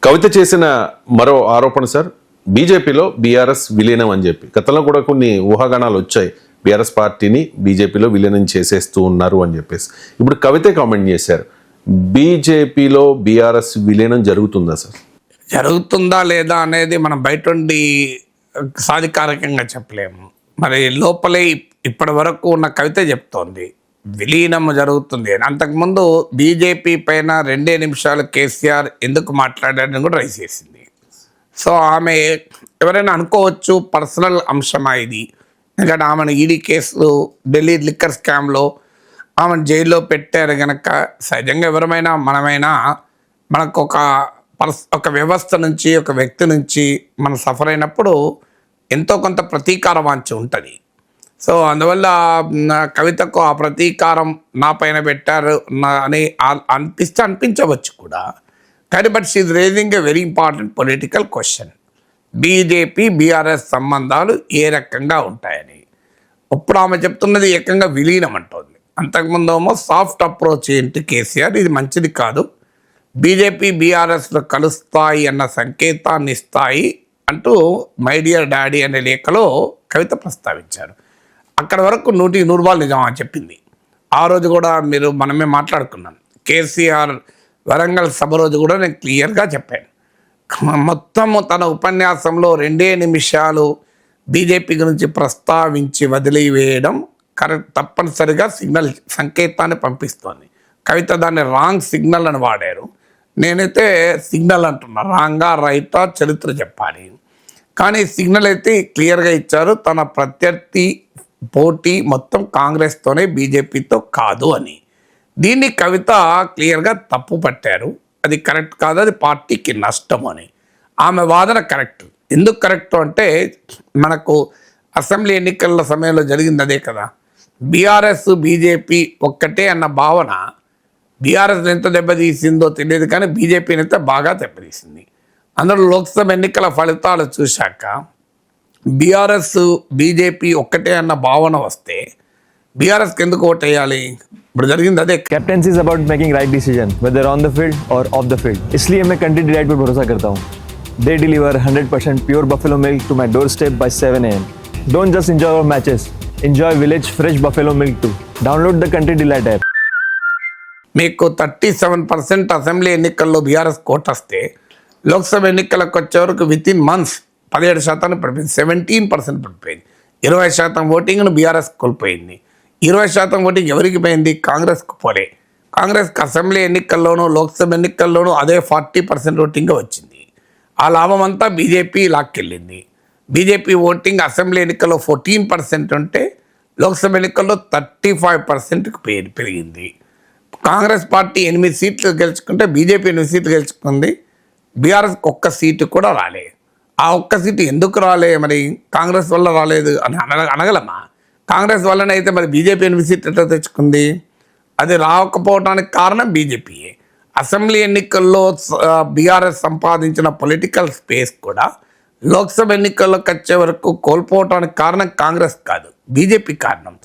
కవిత చేసిన మరో ఆరోపణ సార్, బీజేపీలో బీఆర్ఎస్ విలీనం అని చెప్పి. గతంలో కూడా కొన్ని ఊహాగానాలు వచ్చాయి, బీఆర్ఎస్ పార్టీని బీజేపీలో విలీనం చేసేస్తూ ఉన్నారు అని చెప్పేసి. ఇప్పుడు కవితే కామెంట్ చేశారు, బీజేపీలో బీఆర్ఎస్ విలీనం జరుగుతుందా సార్? జరుగుతుందా లేదా అనేది మనం బయట ఉండి సాధికారికంగా చెప్పలేము. మరి లోపలే ఇప్పటి వరకు ఉన్న కవిత చెప్తోంది విలీనం జరుగుతుంది అని. అంతకుముందు బీజేపీ పైన 2 నిమిషాలు కేసీఆర్ ఎందుకు మాట్లాడారని కూడా రైజ్ చేసింది. సో ఆమె ఎవరైనా అనుకోవచ్చు పర్సనల్ అంశమా ఇది, ఎందుకంటే ఆమెను ఈడీ కేసులు, ఢిల్లీ లిక్కర్ స్కామ్లో ఆమెను జైల్లో పెట్టారు కనుక సహజంగా ఎవరమైనా మనమైనా మనకు ఒక వ్యవస్థ నుంచి, ఒక వ్యక్తి నుంచి మనం సఫర్ అయినప్పుడు ఎంతో కొంత ప్రతీకార వాంఛ ఉంటుంది. సో అందువల్ల కవితకు ఆ ప్రతీకారం నా పైన పెట్టారు అని అనిపించవచ్చు కూడా. కానీ but she is raising a very important political question. BJP BRS సంబంధాలు ఏ రకంగా ఉంటాయని. ఇప్పుడు ఆమె చెప్తున్నది ఏకంగా విలీనం అంటోంది. అంతకుముందు ఏమో సాఫ్ట్ అప్రోచ్ ఏంటి కేసీఆర్, ఇది మంచిది కాదు, బీజేపీ బీఆర్ఎస్లో కలుస్తాయి అన్న సంకేతాన్ని ఇస్తాయి అంటూ మై డియర్ డాడీ అనే లేఖలో కవిత ప్రస్తావించారు. అక్కడ వరకు 100% నిజం అని చెప్పింది. ఆ రోజు కూడా మనమే మాట్లాడుకున్నాం. కేసీఆర్ వరంగల్ సభ రోజు కూడా నేను క్లియర్గా చెప్పాను. మొత్తము తన ఉపన్యాసంలో 2 నిమిషాలు బీజేపీ గురించి ప్రస్తావించి వదిలివేయడం తప్పనిసరిగా సంకేతాన్ని పంపిస్తోంది. కవిత దాన్ని రాంగ్ సిగ్నల్ అని వాడారు. నేనైతే సిగ్నల్ అంటున్నా, రాంగా రైటా చరిత్ర చెప్పాలి. కానీ సిగ్నల్ అయితే క్లియర్గా ఇచ్చారు, తన ప్రత్యర్థి పోటీ మొత్తం కాంగ్రెస్తోనే బీజేపీతో కాదు అని. దీన్ని కవిత క్లియర్గా తప్పు పట్టారు. అది కరెక్ట్ కాదు, అది పార్టీకి నష్టం అని. ఆమె వాదన కరెక్ట్. ఎందుకు కరెక్ట్ అంటే మనకు అసెంబ్లీ ఎన్నికల సమయంలో జరిగింది అదే కదా. బీఆర్ఎస్ బీజేపీ ఒక్కటే అన్న భావన బీఆర్ఎస్ ఎంత దెబ్బతీసిందో తెలియదు, కానీ బీజేపీని అయితే బాగా దెబ్బతీసింది. అందులో లోక్సభ ఎన్నికల ఫలితాలు చూశాక బీఆర్ఎస్ బీజేపీ ఒక్కటే అన్న భావన వస్తే బీఆర్ఎస్కి ఎందుకు ఓట్ వేయాలి? ఇప్పుడు జరిగింది అదే. Captaincy is about making right decision whether on the field और ऑफ द फील्ड. इसलिए मैं कंट्री डिलाइट पर भरोसा करता हूँ. They deliver 100% pure buffalo milk to my doorstep by 7 AM. Don't just enjoy our matches. Enjoy village fresh buffalo milk too. Download the Country Delight app. మీకు 37% assembly ఎన్నికల్లో BRS coat వస్తే లోక్సభ ఎన్నికలకు వచ్చే వరకు విత్ ఇన్ మంత్స్ 17% పడిపోయింది, 17% పడిపోయింది. 20% ఓటింగ్ను BRS కోల్పోయింది. 20% voting ఎవరికి పోయింది? కాంగ్రెస్కు పోలే. కాంగ్రెస్కి అసెంబ్లీ ఎన్నికల్లోనూ లోక్సభ ఎన్నికల్లోనూ అదే 40% ఓటింగ్ వచ్చింది. ఆ లాభం అంతా బీజేపీ లాక్కెళ్ళింది. బీజేపీ ఓటింగ్ అసెంబ్లీ ఎన్నికల్లో 14% ఉంటే లోక్సభ ఎన్నికల్లో 35%కి పెరిగింది. కాంగ్రెస్ పార్టీ 8 సీట్లు గెలుచుకుంటే బీజేపీ 8 సీట్లు గెలుచుకుంది. బీఆర్ఎస్కి 1 సీటు కూడా రాలే. ఆ 1 సీటు ఎందుకు రాలే? మరి కాంగ్రెస్ వల్ల రాలేదు అని అనగలమా? కాంగ్రెస్ వల్లనే అయితే మరి బీజేపీ 8 సీట్లు ఎట్లా తెచ్చుకుంది? అది రాకపోవడానికి కారణం బీజేపీయే. అసెంబ్లీ ఎన్నికల్లో బీఆర్ఎస్ సంపాదించిన పొలిటికల్ స్పేస్ కూడా లోక్సభ ఎన్నికల్లోకి వచ్చే వరకు కోల్పోవటానికి కారణం కాంగ్రెస్ కాదు, బీజేపీ కారణం.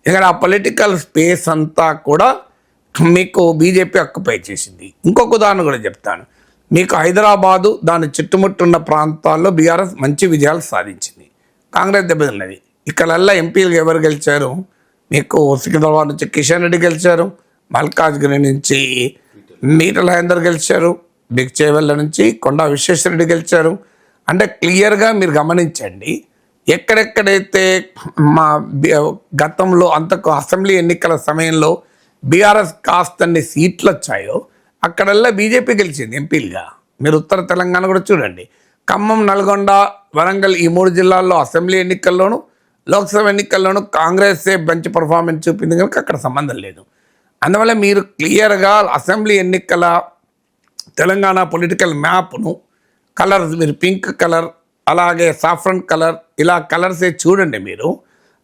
ఇక్కడ ఆ పొలిటికల్ స్పేస్ అంతా కూడా మీకు బీజేపీ ఆక్యుపై చేసింది. ఇంకొక ఉదాహరణ కూడా చెప్తాను. మీకు హైదరాబాదు దాని చుట్టుముట్టున్న ప్రాంతాల్లో బీఆర్ఎస్ మంచి విజయాలు సాధించింది, కాంగ్రెస్ దెబ్బతిన్నది. ఇక్కడల్లా ఎంపీలు ఎవరు గెలిచారు? మీకు సికింద్రాబాద్ నుంచి కిషన్ రెడ్డి గెలిచారు, మల్కాజ్గిరి నుంచి మీటల రాజేందర్ గెలిచారు, బిగ్చేవెళ్ళ నుంచి కొండా విశ్వేశ్వరరెడ్డి గెలిచారు. అంటే క్లియర్గా మీరు గమనించండి, ఎక్కడెక్కడైతే మా గతంలో అంతకు అసెంబ్లీ ఎన్నికల సమయంలో బీఆర్ఎస్ కాస్తన్ని సీట్లు వచ్చాయో అక్కడల్లా బీజేపీ గెలిచింది ఎంపీలుగా. మీరు ఉత్తర తెలంగాణ కూడా చూడండి, ఖమ్మం, నల్గొండ, వరంగల్ ఈ 3 జిల్లాల్లో అసెంబ్లీ ఎన్నికల్లోనూ లోక్సభ ఎన్నికల్లోనూ కాంగ్రెసే మంచి పర్ఫార్మెన్స్ చూపింది కనుక అక్కడ సంబంధం లేదు. అందువల్ల మీరు క్లియర్గా అసెంబ్లీ ఎన్నికల తెలంగాణ పొలిటికల్ మ్యాప్ను కలర్స్, మీరు పింక్ కలర్ అలాగే సాఫ్రన్ కలర్ ఇలా కలర్సే చూడండి. మీరు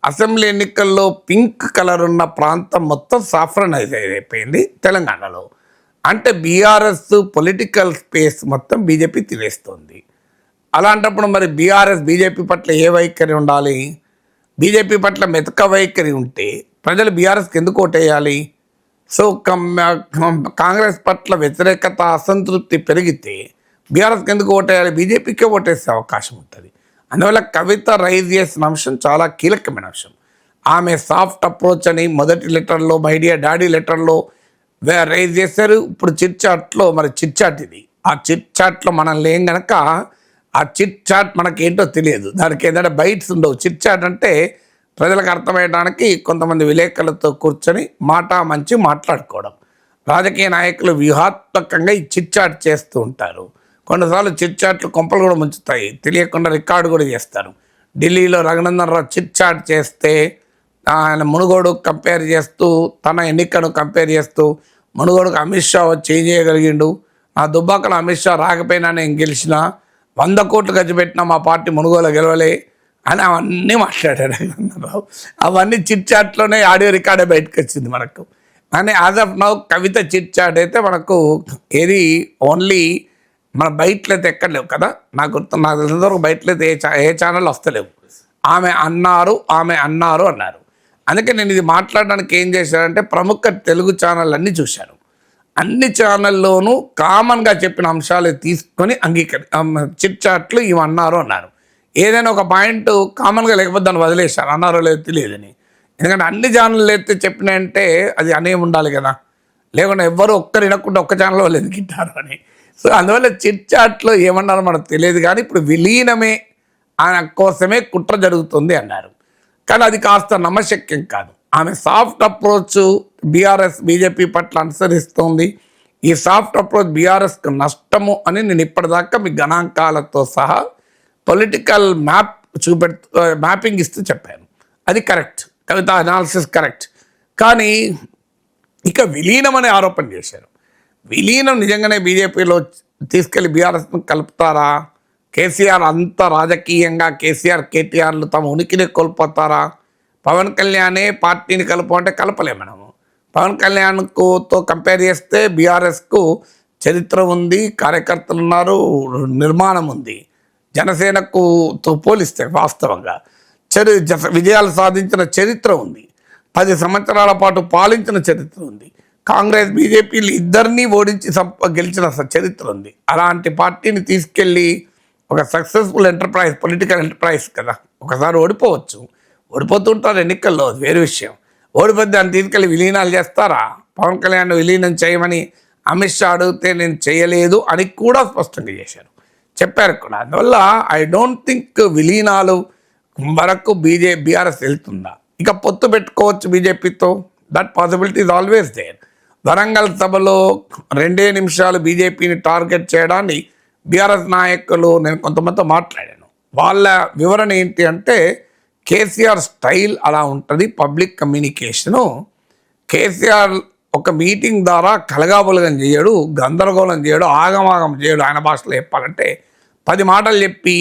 అసెంబ్లీ ఎన్నికల్లో పింక్ కలర్ ఉన్న ప్రాంతం మొత్తం సాఫ్రనైజ్ అయిపోయింది తెలంగాణలో. అంటే బీఆర్ఎస్ పొలిటికల్ స్పేస్ మొత్తం బీజేపీ తినేస్తుంది. అలాంటప్పుడు మరి బీఆర్ఎస్ బీజేపీ పట్ల ఏ వైఖరి ఉండాలి? బీజేపీ పట్ల మెతక వైఖరి ఉంటే ప్రజలు బీఆర్ఎస్కి ఎందుకు ఓటేయాలి? సో కాంగ్రెస్ పట్ల వ్యతిరేకత, అసంతృప్తి పెరిగితే బీఆర్ఎస్కి ఎందుకు ఓటేయాలి, బీజేపీకే ఓటేసే అవకాశం ఉంటుంది. అందువల్ల కవిత రైజ్ చేసిన అంశం చాలా కీలకమైన అంశం. ఆమె సాఫ్ట్ అప్రోచ్ అని మొదటి లెటర్లో, మై డియర్ డాడీ లెటర్లో రైజ్ చేశారు. ఇప్పుడు చిట్ చాట్లో మరి చిట్ చాట్ ఇది, ఆ చిట్ చాట్లో మనం లేం గనక ఆ చిట్ చాట్ మనకేంటో తెలియదు, దానికి ఏంటంటే బైట్స్ ఉండవు. చిట్ చాట్ అంటే ప్రజలకు అర్థమయ్యడానికి కొంతమంది విలేకరులతో కూర్చొని మంచి మాట్లాడుకోవడం. రాజకీయ నాయకులు వ్యూహాత్మకంగా ఈ చిట్ చాట్ చేస్తూ ఉంటారు. కొన్నిసార్లు చిట్ చాట్లు కొంపలు కూడా ముంచుతాయి, తెలియకుండా రికార్డు కూడా చేస్తారు. ఢిల్లీలో రఘునందన్ రావు చిట్ చాట్ చేస్తే ఆయన మునుగోడు కంపేర్ చేస్తూ, తన ఎన్నికను కంపేర్ చేస్తూ, మునుగోడుకు అమిత్ షా వచ్చి ఏం చేయగలిగిండు, ఆ దుబ్బాకలో అమిత్ షా రాకపోయినా నేను గెలిచిన, 100 కోట్లు ఖర్చు పెట్టినా మా పార్టీ మునుగోలు గెలవలే అని అవన్నీ మాట్లాడారు రఘునందన్ రావు. అవన్నీ చిట్ చాట్లోనే ఆడియో రికార్డే బయటకు వచ్చింది మనకు. కానీ as of now Kavitha chit chat అయితే మనకు ఏది ఓన్లీ మన బయటలో అయితే ఎక్కడ లేవు కదా, నాకు తెలిసినంతవరకు బయటలో అయితే ఏ ఛానల్ వస్తలేవు. ఆమె అన్నారు అన్నారు. అందుకే నేను ఇది మాట్లాడడానికి ఏం చేశానంటే ప్రముఖ తెలుగు ఛానల్ అన్నీ చూశాను. అన్ని ఛానల్లోనూ కామన్గా చెప్పిన అంశాలు తీసుకొని చిట్ చాట్లు ఇవి అన్నారు. ఏదైనా ఒక పాయింట్ కామన్గా లేకపోతే దాన్ని వదిలేశారు, అన్నారో లేదో తెలియదని. ఎందుకంటే అన్ని ఛానళ్ళు అయితే చెప్పినాయంటే అది అనే ఉండాలి కదా, లేకుండా ఎవ్వరు ఒక్కరు వినకుండా ఒక్క ఛానల్ వాళ్ళు ఎదిగిట్టారు అని. సో అందువల్ల చిట్ చాట్లో ఏమన్నారో మనకు తెలియదు. కానీ ఇప్పుడు విలీనమే ఆయన కోసమే కుట్ర జరుగుతుంది అన్నారు. కానీ అది కాస్త నమ్మశక్యం కాదు. ఆమె సాఫ్ట్ అప్రోచ్ బీజేపీ పట్ల అనుసరిస్తోంది. ఈ సాఫ్ట్ అప్రోచ్ బీఆర్ఎస్కు నష్టము అని నేను ఇప్పటిదాకా మీ గణాంకాలతో సహా పొలిటికల్ మ్యాపింగ్ ఇస్తూ చెప్పాను. అది కరెక్ట్, కవిత అనాలిసిస్ కరెక్ట్. కానీ ఇక విలీనం అనే ఆరోపణ చేశారు. విలీనం నిజంగానే బీజేపీలో తీసుకెళ్లి బీఆర్ఎస్ను కలుపుతారా? కేసీఆర్ అంత రాజకీయంగా కేటీఆర్లు తమ ఉనికిని కోల్పోతారా? పవన్ కళ్యాణే పార్టీని అంటే కలపలేము మనము. పవన్ కళ్యాణ్తో కంపేర్ చేస్తే బీఆర్ఎస్కు చరిత్ర ఉంది, కార్యకర్తలు ఉన్నారు, నిర్మాణం ఉంది. జనసేనకుతో పోలిస్తే వాస్తవంగా విజయాలు సాధించిన చరిత్ర ఉంది, 10 సంవత్సరాల పాటు పాలించిన చరిత్ర ఉంది. కాంగ్రెస్ బీజేపీలు ఇద్దరినీ ఓడించి గెలిచిన చరిత్ర ఉంది. అలాంటి పార్టీని తీసుకెళ్ళి ఒక సక్సెస్ఫుల్ ఎంటర్ప్రైజ్, పొలిటికల్ ఎంటర్ప్రైజ్ కదా, ఒకసారి ఓడిపోతుంటారు ఎన్నికల్లో, అది వేరే విషయం. ఓడిపోతే దాన్ని తీసుకెళ్ళి విలీనాలు చేస్తారా? పవన్ కళ్యాణ్ విలీనం చేయమని అమిత్ షా అడిగితే నేను చేయలేదు అని కూడా స్పష్టంగా చెప్పారు కూడా. అందువల్ల ఐ డోంట్ థింక్ విలీనాలు వరకు బీఆర్ఎస్ వెళ్తుందా. ఇక పొత్తు పెట్టుకోవచ్చు బీజేపీతో, that possibility is always there. Warangal సభలో 2 నిమిషాలు బీజేపీని టార్గెట్ చేయడాన్ని బీఆర్ఎస్ నాయకులు నేను కొంతమందితో మాట్లాడాను. వాళ్ళ వివరణ ఏంటి అంటే కేసీఆర్ స్టైల్ అలా ఉంటుంది, పబ్లిక్ కమ్యూనికేషను. కేసీఆర్ ఒక మీటింగ్ ద్వారా కలగాబులగం చేయడు, గందరగోళం చేయడు, ఆగమాగం చేయడు. ఆయన భాషలో చెప్పాలంటే 10 మాటలు చెప్పి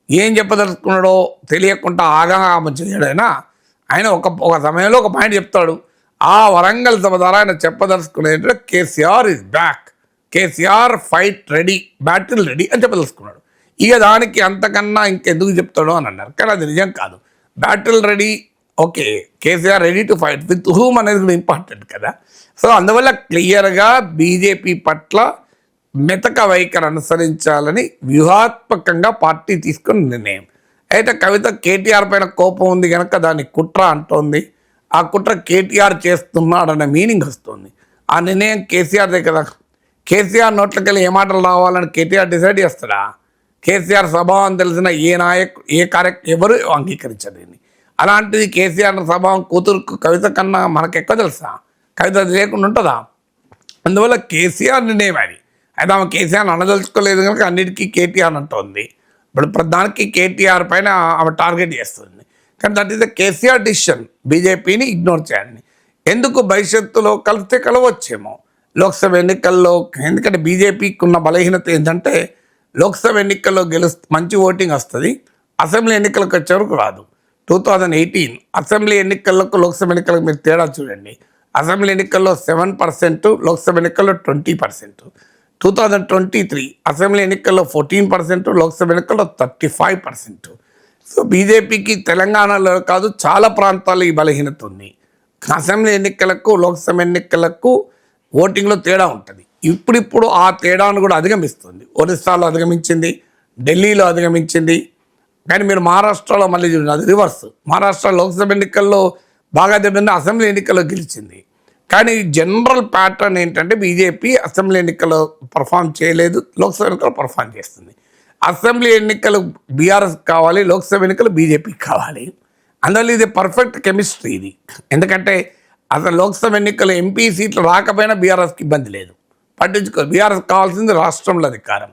ఏం చెప్పదలుచుకున్నాడో తెలియకుండా ఆగమాగం చేయడైనా ఆయన ఒక సమయంలో ఒక పాయింట్ చెప్తాడు. ఆ వరంగల్ సభ ద్వారా ఆయన చెప్పదలుచుకునేది KCR is back, KCR fight ready, battle ready అని చెప్పదలుచుకున్నాడు. ఇక దానికి అంతకన్నా ఇంకెందుకు చెప్తాడో అని అన్నారు. కానీ అది నిజం కాదు. Battle ready, okay, KCR ready to fight with whom అనేది కూడా ఇంపార్టెంట్ కదా. సో అందువల్ల క్లియర్గా బీజేపీ పట్ల మెతక వైఖరి అనుసరించాలని వ్యూహాత్మకంగా పార్టీ తీసుకున్న నిర్ణయం. అయితే కవిత కేటీఆర్ పైన కోపం ఉంది కనుక దాన్ని కుట్ర అంటోంది. ఆ కుట్ర కేటీఆర్ చేస్తున్నాడన్న మీనింగ్ వస్తుంది. ఆ నిర్ణయం కేసీఆర్దే కదా. కేసీఆర్ నోట్లకెళ్ళి ఏ మాటలు రావాలని కేటీఆర్ డిసైడ్ చేస్తాడా? కేసీఆర్ స్వభావం తెలిసిన ఎవరు అంగీకరించదు. అలాంటిది కేసీఆర్ స్వభావం కూతురుకు కవిత కన్నా మనకెక్కువ తెలుసా? కవిత లేకుండా ఉంటుందా? అందువల్ల కేసీఆర్ నిర్ణయం అది. అయితే ఆమె కేసీఆర్ని అనదలుచుకోలేదు కనుక అన్నిటికీ కేటీఆర్ అంటుంది. ఇప్పుడు దానికి కేటీఆర్ పైన ఆమె టార్గెట్ చేస్తుంది. కానీ that is the KCR decision, బీజేపీని ఇగ్నోర్ చేయాలని. ఎందుకు భవిష్యత్తులో కలిస్తే కలవచ్చేమో లోక్సభ ఎన్నికల్లో. ఎందుకంటే బీజేపీకి ఉన్న బలహీనత ఏంటంటే లోక్సభ ఎన్నికల్లో మంచి ఓటింగ్ వస్తుంది, అసెంబ్లీ ఎన్నికలకు వచ్చే వరకు రాదు. 2018 అసెంబ్లీ ఎన్నికలకు లోక్సభ ఎన్నికలకు మీరు తేడా చూడండి. అసెంబ్లీ ఎన్నికల్లో 7%, లోక్సభ ఎన్నికల్లో 20%. 2023 అసెంబ్లీ ఎన్నికల్లో 14%, లోక్సభ ఎన్నికల్లో 35%. సో బీజేపీకి తెలంగాణలో కాదు చాలా ప్రాంతాల్లో ఈ బలహీనత ఉంది. అసెంబ్లీ ఎన్నికలకు లోక్సభ ఎన్నికలకు ఓటింగ్లో తేడా ఉంటుంది. ఇప్పుడిప్పుడు ఆ తేడాను కూడా అధిగమిస్తుంది. ఒరిస్సాలో అధిగమించింది, ఢిల్లీలో అధిగమించింది. కానీ మీరు మహారాష్ట్రలో మళ్ళీ చూడండి, అది రివర్స్. మహారాష్ట్ర లోక్సభ ఎన్నికల్లో బాగా దెబ్బతింది, అసెంబ్లీ ఎన్నికల్లో గెలిచింది. కానీ జనరల్ ప్యాటర్న్ ఏంటంటే బీజేపీ అసెంబ్లీ ఎన్నికల్లో పర్ఫామ్ చేయలేదు, లోక్సభ ఎన్నికల్లో పర్ఫామ్ చేస్తుంది. అసెంబ్లీ ఎన్నికలు బీఆర్ఎస్ కావాలి, లోక్సభ ఎన్నికలు బీజేపీకి కావాలి. అందువల్ల ఇది పర్ఫెక్ట్ కెమిస్ట్రీ ఇది. ఎందుకంటే అసలు లోక్సభ ఎన్నికలు ఎంపీ సీట్లు రాకపోయినా బీఆర్ఎస్కి ఇబ్బంది లేదు, పట్టించుకో. బీఆర్ఎస్ కావాల్సింది రాష్ట్రంలో అధికారం,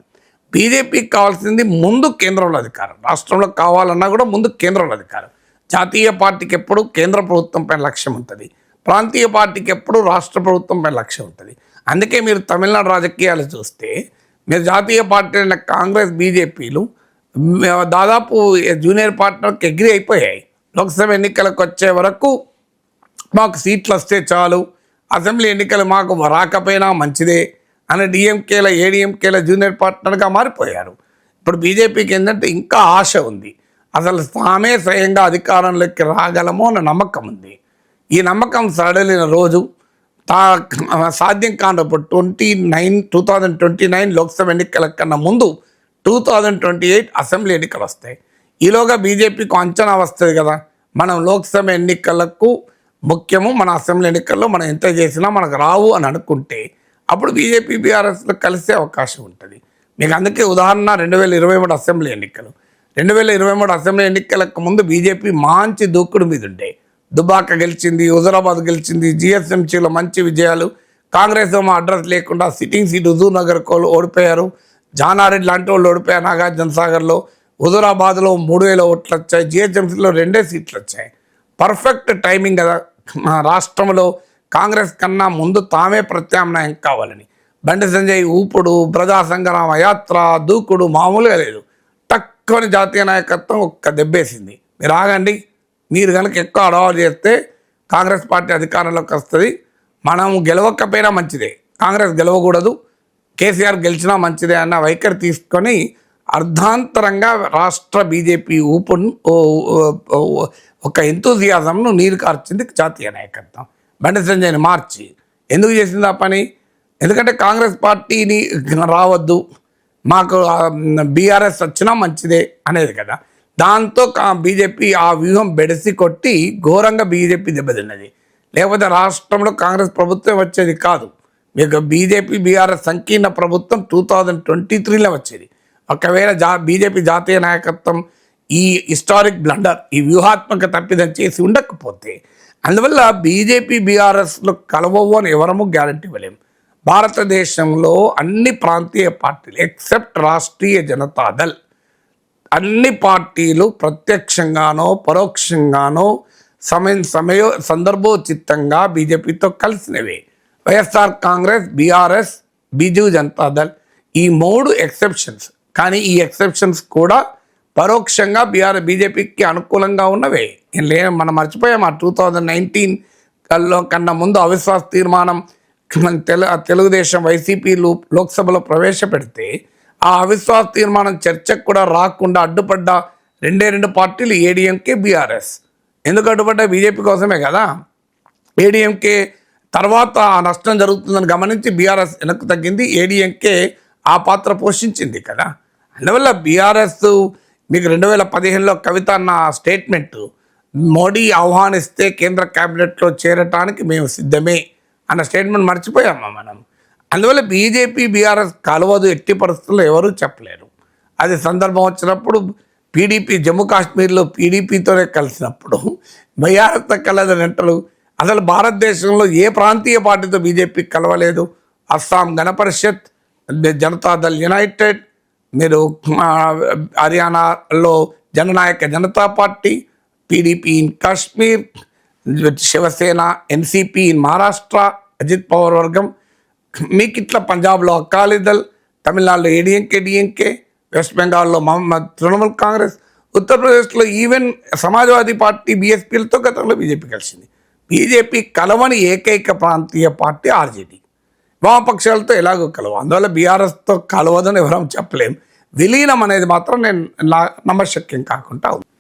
బీజేపీకి కావాల్సింది ముందు కేంద్రంలో అధికారం. రాష్ట్రంలో కావాలన్నా కూడా ముందు కేంద్రంలో అధికారం. జాతీయ పార్టీకి ఎప్పుడు కేంద్ర ప్రభుత్వం పైన లక్ష్యం ఉంటుంది, ప్రాంతీయ పార్టీకి ఎప్పుడు రాష్ట్ర ప్రభుత్వం పైన లక్ష్యం ఉంటుంది. అందుకే మీరు తమిళనాడు రాజకీయాలు చూస్తే మీరు జాతీయ పార్టీ అయిన కాంగ్రెస్, బీజేపీలు దాదాపు జూనియర్ పార్ట్నర్కి అగ్రి అయిపోయాయి. లోక్సభ ఎన్నికలకు వచ్చే వరకు మాకు సీట్లు వస్తే చాలు, అసెంబ్లీ ఎన్నికలు మాకు రాకపోయినా మంచిదే అని డిఎంకేల, ఏడీఎంకేల జూనియర్ పార్ట్నర్గా మారిపోయారు. ఇప్పుడు బీజేపీకి ఏంటంటే ఇంకా ఆశ ఉంది, అసలు తామే స్వయంగా అధికారంలోకి రాగలమో అన్న నమ్మకం ఉంది. ఈ నమ్మకం సడలిన రోజు సాధ్యం కానప్పుడు 2029 లోక్సభ ఎన్నికల కన్నా ముందు 2028 అసెంబ్లీ ఎన్నికలు వస్తాయి. ఈలోగా బీజేపీకి అంచనా వస్తుంది కదా, మనం లోక్సభ ఎన్నికలకు ముఖ్యము, మన అసెంబ్లీ ఎన్నికల్లో మనం ఎంత చేసినా మనకు రావు అని అనుకుంటే అప్పుడు బీజేపీ బీఆర్ఎస్లో కలిసే అవకాశం ఉంటుంది. మీకు అందుకే ఉదాహరణ 2023 అసెంబ్లీ ఎన్నికలు. 2023 అసెంబ్లీ ఎన్నికలకు ముందు బీజేపీ మంచి దూకుడు మీద ఉండే, దుబాక గెలిచింది, హుజరాబాద్ గెలిచింది, జిహెచ్ఎంసీలో మంచి విజయాలు. కాంగ్రెస్ ఏమో అడ్రస్ లేకుండా సిట్టింగ్ సీట్ హుజూర్ నగర్ ఓడిపోయారు, జానారెడ్డి లాంటి వాళ్ళు ఓడిపోయారు నాగార్జున సాగర్లో. హుజూరాబాద్లో 3000 ఓట్లు వచ్చాయి, జిహెచ్ఎంసీలో 2 సీట్లు వచ్చాయి. పర్ఫెక్ట్ టైమింగ్ కదా. రాష్ట్రంలో కాంగ్రెస్ కన్నా ముందు తామే ప్రత్యామ్నాయం కావాలని బండి సంజయ్ ఊపుడు, ప్రజా సంగ్రామ యాత్ర, దూకుడు మామూలుగా లేదు. తక్కువని జాతీయ నాయకత్వం ఒక్క దెబ్బేసింది. మీరు ఆగండి, మీరు కనుక ఎక్కువ అడవాలు చేస్తే కాంగ్రెస్ పార్టీ అధికారంలోకి వస్తుంది. మనం గెలవకపోయినా మంచిదే, కాంగ్రెస్ గెలవకూడదు, కేసీఆర్ గెలిచినా మంచిదే అన్న వైఖరి తీసుకొని అర్ధాంతరంగా రాష్ట్ర బీజేపీ ఊపును ఒక ఎంతూజియాజంను నీరు కార్చింది జాతీయ నాయకత్వం. బండి సంజయ్ని మార్చి ఎందుకు చేసింది ఆ పని? ఎందుకంటే కాంగ్రెస్ పార్టీని రావద్దు, మాకు బీఆర్ఎస్ వచ్చినా మంచిదే అనేది కదా. దాంతో బీజేపీ ఆ వ్యూహం బెడిసి కొట్టి ఘోరంగా బీజేపీ దెబ్బతిన్నది. లేకపోతే రాష్ట్రంలో కాంగ్రెస్ ప్రభుత్వం వచ్చేది కాదు. మీకు బీజేపీ బీఆర్ఎస్ సంకీర్ణ ప్రభుత్వం 2023లో వచ్చేది. ఒకవేళ బీజేపీ జాతీయ నాయకత్వం ఈ హిస్టారిక్ బ్లండర్, ఈ వ్యూహాత్మక తప్పిదం చేసి ఉండకపోతే, అందువల్ల బీజేపీ బీఆర్ఎస్లో కలవవు అని ఎవరము గ్యారంటీ ఇవ్వలేము. భారతదేశంలో అన్ని ప్రాంతీయ పార్టీలు ఎక్సెప్ట్ రాష్ట్రీయ జనతాదళ్, అన్ని పార్టీలు ప్రత్యక్షంగానో పరోక్షంగానో సందర్భోచితంగా బీజేపీతో కలిసినవే. వైఎస్ఆర్ కాంగ్రెస్, బీఆర్ఎస్, బిజు జనతాదళ్, ఈ 3 ఎక్సెప్షన్స్. కానీ ఈ ఎక్సెప్షన్స్ కూడా పరోక్షంగా బీజేపీకి అనుకూలంగా ఉన్నవే. మనం మర్చిపోయాం, ఆ 2019 కన్నా ముందు అవిశ్వాస తీర్మానం తెలుగుదేశం వైసీపీలు లోక్సభలో ప్రవేశపెడితే ఆ అవిశ్వాస తీర్మానం చర్చకు కూడా రాకుండా అడ్డుపడ్డ 2 పార్టీలు ఏడీఎంకే, బీఆర్ఎస్. ఎందుకు అడ్డుపడ్డా? బీజేపీ కోసమే కదా. ఏడీఎంకే తర్వాత ఆ నష్టం జరుగుతుందని గమనించి బీఆర్ఎస్ వెనక్కు తగ్గింది, ఏడీఎంకే ఆ పాత్ర పోషించింది కదా. అందువల్ల బీఆర్ఎస్ మీకు 2015లో కవిత అన్న స్టేట్మెంట్, మోడీ ఆహ్వానిస్తే కేంద్ర క్యాబినెట్లో చేరటానికి మేము సిద్ధమే అన్న స్టేట్మెంట్ మర్చిపోయామా మనం. అందువల్ల బీజేపీ బీఆర్ఎస్ కలవదు, ఎట్టి పరిస్థితుల్లో ఎవరూ చెప్పలేరు. అది సందర్భం వచ్చినప్పుడు పీడీపీ జమ్మూ కాశ్మీర్లో పీడీపీతోనే కలిసినప్పుడు బీఆర్ఎస్తో కలదని అంటారు. అసలు భారతదేశంలో ఏ ప్రాంతీయ పార్టీతో బీజేపీ కలవలేదు. అస్సాం గణ పరిషత్, జనతాదళ్ యునైటెడ్, మీరు హర్యానాలో Jannayak Janta party, PDP in Kashmir, Shiv Sena, NCP in Maharashtra, Ajit Pawar వర్గం, మీకు ఇట్లా పంజాబ్లో అకాలీదళ్, తమిళనాడులో ఏడీఎంకే, డిఎంకే, వెస్ట్ బెంగాల్లో తృణమూల్ కాంగ్రెస్, ఉత్తరప్రదేశ్లో ఈవెన్ సమాజ్వాదీ పార్టీ, బీఎస్పీలతో గతంలో బీజేపీ కలిసింది. బీజేపీ కలవని ఏకైక ప్రాంతీయ పార్టీ ఆర్జేడీ. వామపక్షాలతో ఎలాగో కలవు. అందువల్ల బీఆర్ఎస్తో కలవదని ఎవరం చెప్పలేం. విలీనం అనేది మాత్రం నేను నమ్మశక్యం కాకుండా ఉంది.